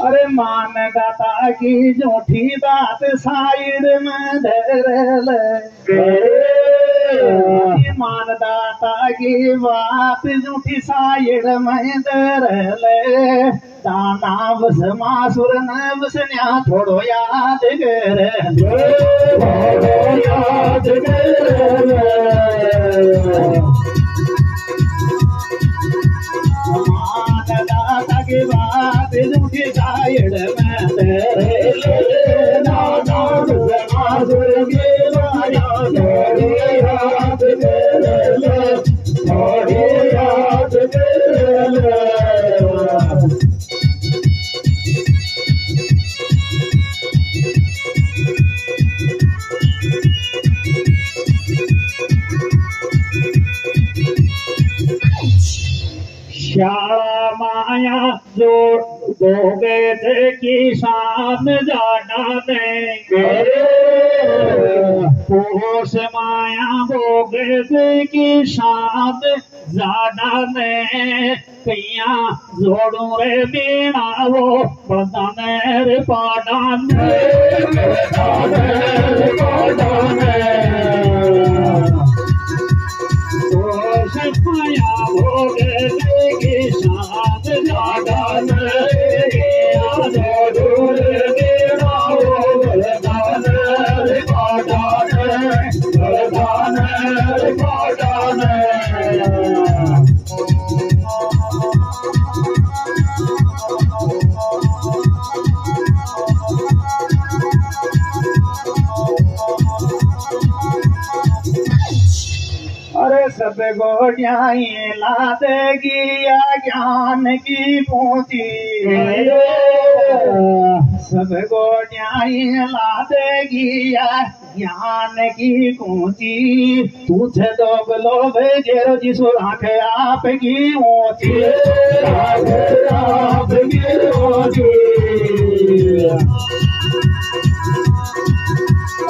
अरे मान दाता की झूठी बात साइड में धर मान दाता की बात झूठी साइड में धर दाना बस मासुर न बसन्या थोड़ो याद कर मान दाता की बात झूठी साइड में धर दाना बस मासुर की शाला माया जो बोगे थे किसान जाना देंगे पोष माया बोगे थे किसान जाना ने कैया जोड़ू रे बीणा वो बदाने रे पादाने पोष माया बोगे थे किसान जाना ने जोड़ू रे बीणा वो बदाने रे पादाने अरे सब गोड़ियाई ला देगी या ज्ञान की पोती सब गोड़ियाई ला देगी या ज्ञान की कूची तुझे दोग लोभ जेरो जिसो राख आप की ऊंची आप की ऊंची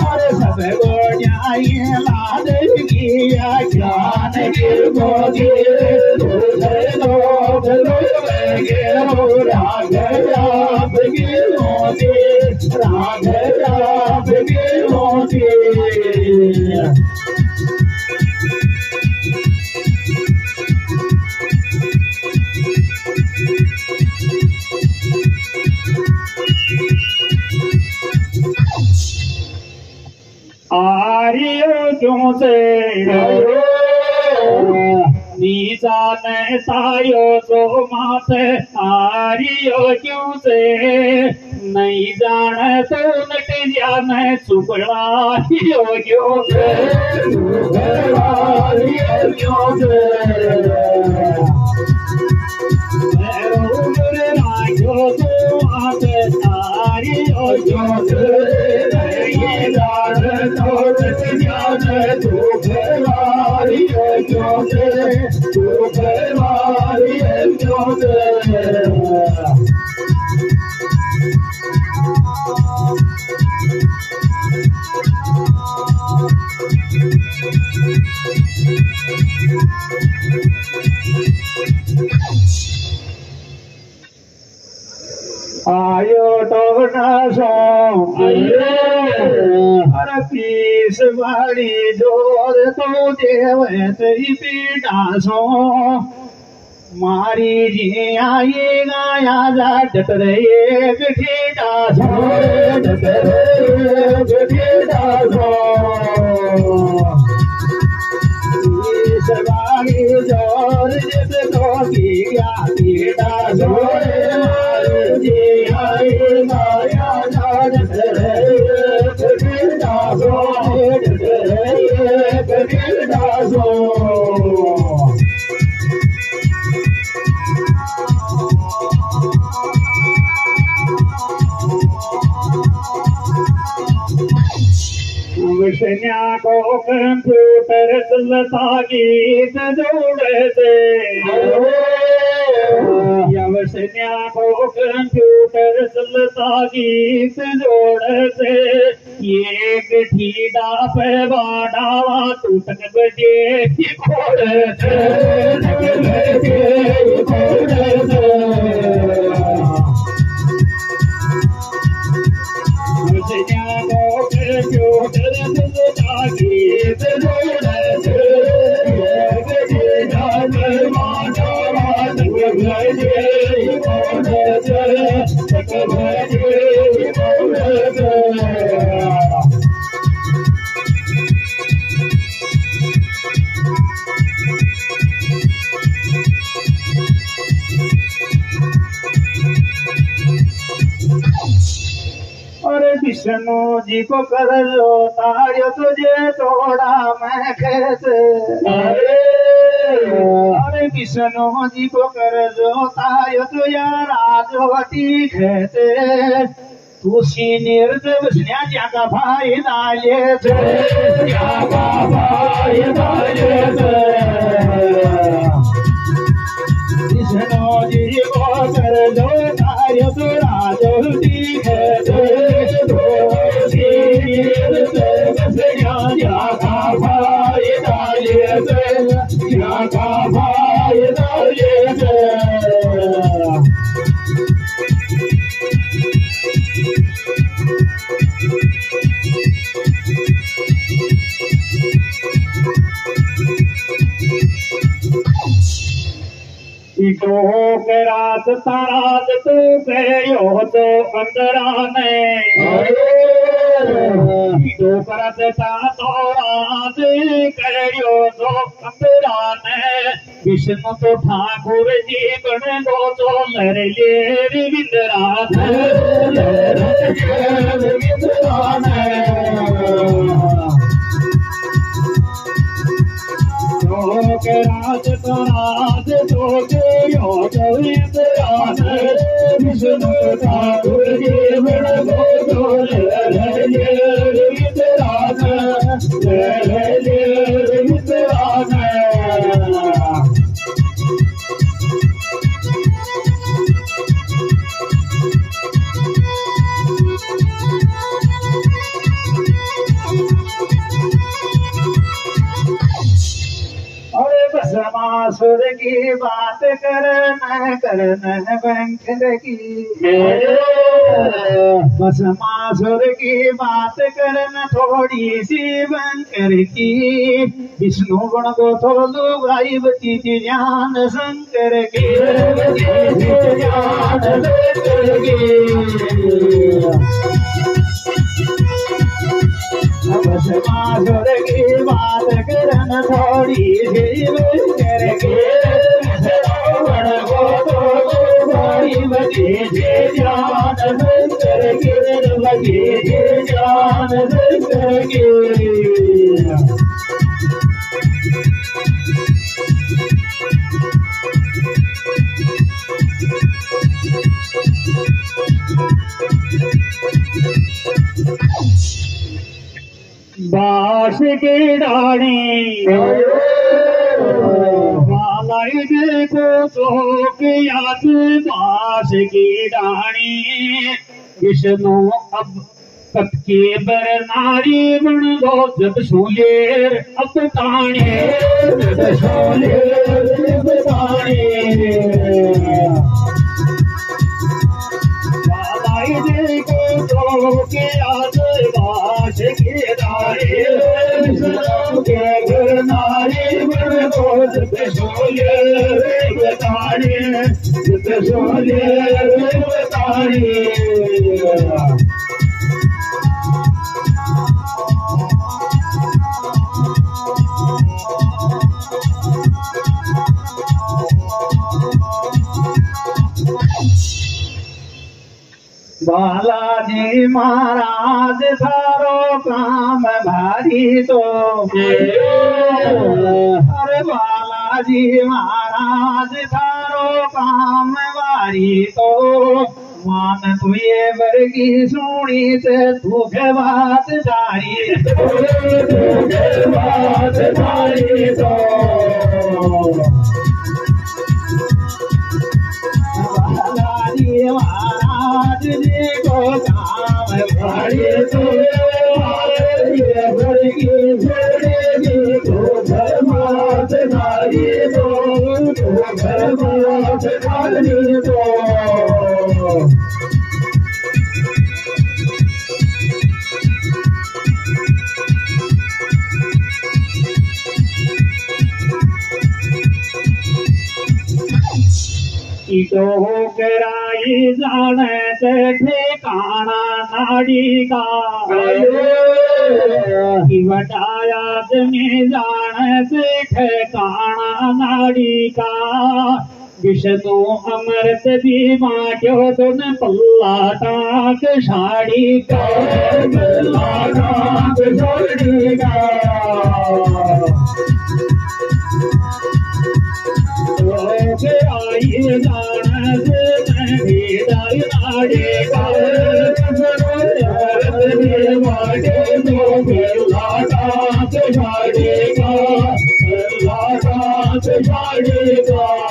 अरे सब गोड़ियाई ला देगी या ज्ञान की कूची तुझे दोग लोभ जेरो राख आप की ऊंची राख आप की ऊंची आरियो क्यों से नीचा ने तायो सो माथे आरियो क्यों से नहीं जाने तो नट जाने चुपड़ारियो क्यों से क्यों से राजो तो आते आरियो क्यों से नहीं जाने तो नट जाने चुपड़ारियो क्यों से चुपड़ारियो क्यों से आयो तो नासो हर पीस वाली जोर तो देवे तेरी पीटासो मारी जी आई गाया जा डटरे एक ठीटासो डटरे एक ठीटासो पीस वाली जोर जिस तो की गया पीटासो विष्णा को कंप्यूटर चलता गीत जोड़े थे विष्णा को कंप्यूटर चलता गीत जोड़े थे एक ठीडा पे बाडावा टूटन बजे खोड़े थे विष्णु जी को कर लो ताड़ियो तुझे तोड़ा मैं कैसे। अरे विष्णु जी को कर लो ताड़ियो तुझे राजवती कहते तुसी निर्देव स्न्या का भाई डाले थे विष्णु जी को कर लो ताड़ियो तो राजवती कहते रात तारात तू कहो तो अंदराने तो करत ता तो रात कहो तो अंदराने विष्णु तो ठाकुर जी बन दो तो लर ले विंदरान रात तो रात तो विष्णु ठाकुर जी बन दो तो भस्मासुर की बात करना बैंकर की भस्मासुर की बात करना थोड़ी सी बैंकर की विष्णु गुण को थोड़ो भाई बची थी ज्ञान शंकर की भस्मासुर की बात करना थोड़ी सी करके श्रवण को तो बड़ी बजे जान करके बजे जान करके बास की डाणी को तो याद बास की डाणी विष्णु अब कब के बर नारी बन दो जब सोलेर अब ताणे को तो याद बास की डाणी के बर नारी बन दो जब सोलेर बालाजी महाराज थारो काम भारी तो अरे बालाजी महाराज थारो काम भारी तो मान तू ये वर्गी सुनी से तू के बात जारी तो बालाजी महाराज जी को काम भारी तो ये वर्गी सुनी तो धर्मात भारी तो धर्मात भारी तो ईटो कराई जाने से ठिकाना नाड़ी का वटाया में जाने से ठिकाना नाड़ी का विष्णु अमृत भी बांटो तुम पल्ला टाक साड़ी का पल्ला टाक साड़ी का आई जाने से नाड़ी का बांटे तो पल्ला टाक साड़ी का पल्ला टाक साड़ी का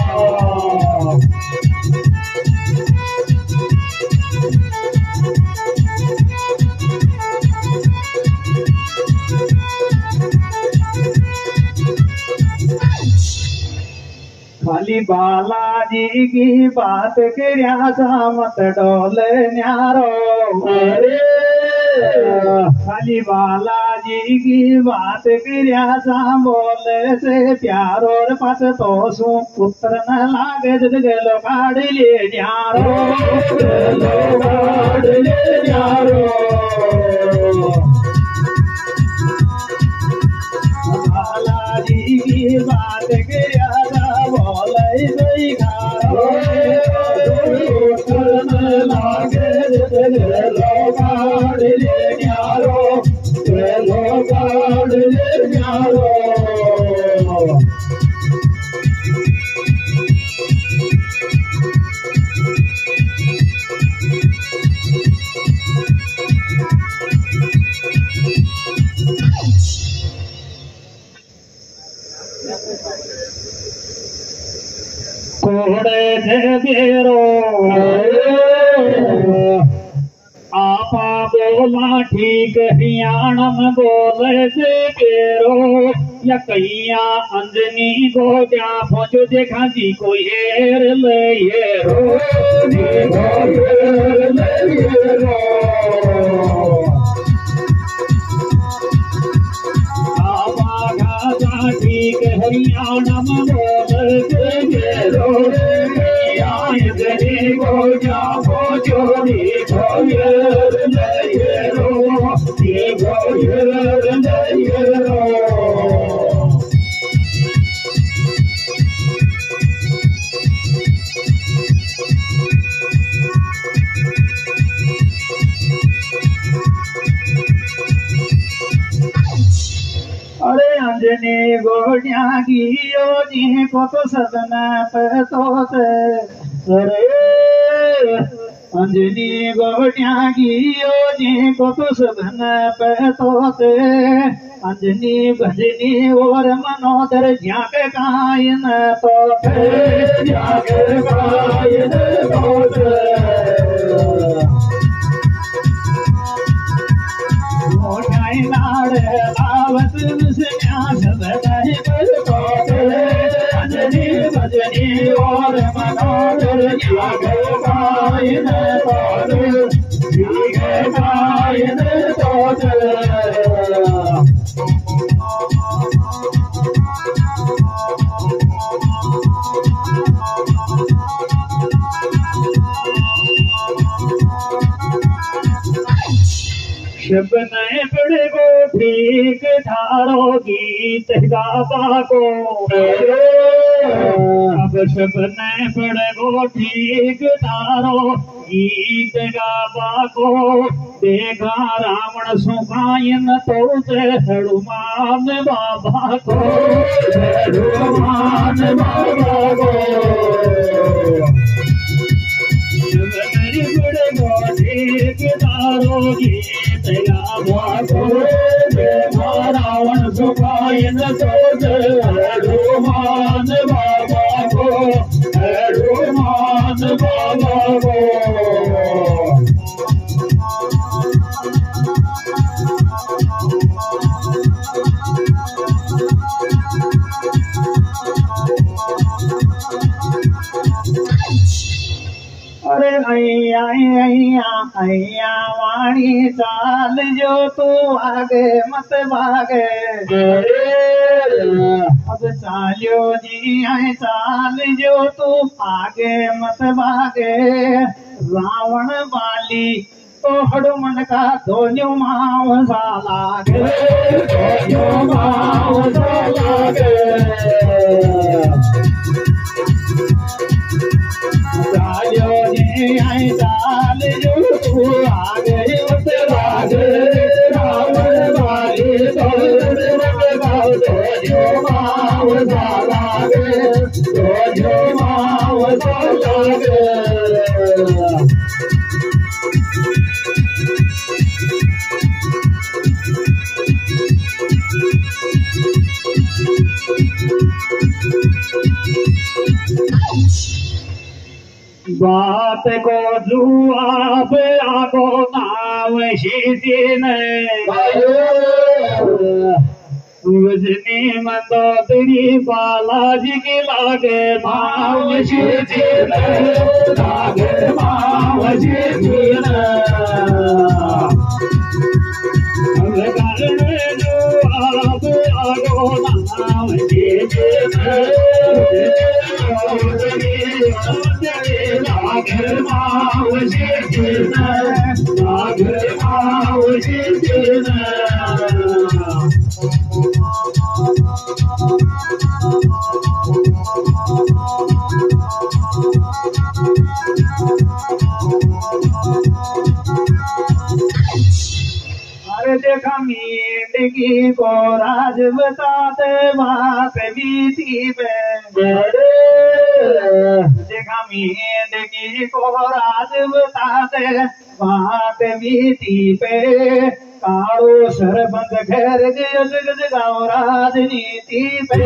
खाली बालाजी की बात करया सा मत डोले न्यारो खाली बालाजी की बात करया सा बोले से प्यारो और पत तो सु पुत्र न लागे गलो काढ़ ले न्यारो गलो काढ़ ले न्यारो बालाजी की बात करया बोले सही खारो लागे लो काढ़ ले न्यारो लो काढ़ ले न्यारो कोड़े थे बेरो आपा बोला ठीक हियाणम बोले से बेरो या कैया अंजनी को क्या पहुंचो देखा जी को हेर ले हेरो आपा घासा ठीक हरियाणम बोले से बेरो अरे अंजनी गोड़िया की जी को तो सदना पे तो अरे अंजनी गोड़िया की जी को तो सदना पे तो अंजनी भजनी और मनोदर जाके गायन तो जाके गायन तो लाड़ आवत अंजनी भजनी और मनोदर जाके गायन शब नए बड़े को ठीक ठारो गीत गावा को अब शब नए बड़े को ठीक ठारो गीत गावा को देखा रावण सुखायन तो हनुमान बाबा को हनुमान बाबा को रावण सुखायन तो हनुमान बाबा को हनुमान बाबा को अरे अय्या वाणी चाल जो तू आगे मत भागे अब चालियो जी आए चाल जो तू आगे मत भागे रावण वाली तो हनुमान का दोनों माव साला दोनों माव साला चालियो जी आए चाल जो तू आगे मत भागे रावण वाली तो दोनों माव साला दोनों माव साला बात को जुआब आगो नाव शीन उजनी मंदोदरी बालाजी की लागे माव शीन लागे माव शीन जुआब आगो नाव शीन Nagar Mav Jina, Nagar Mav Jina. अरे देखा मींडगी को राज बताते बात बीती में देखा मींडगी को राज बताते बात बीती पे काड़ो सरबंद घेर जग गाँव राजनीति पे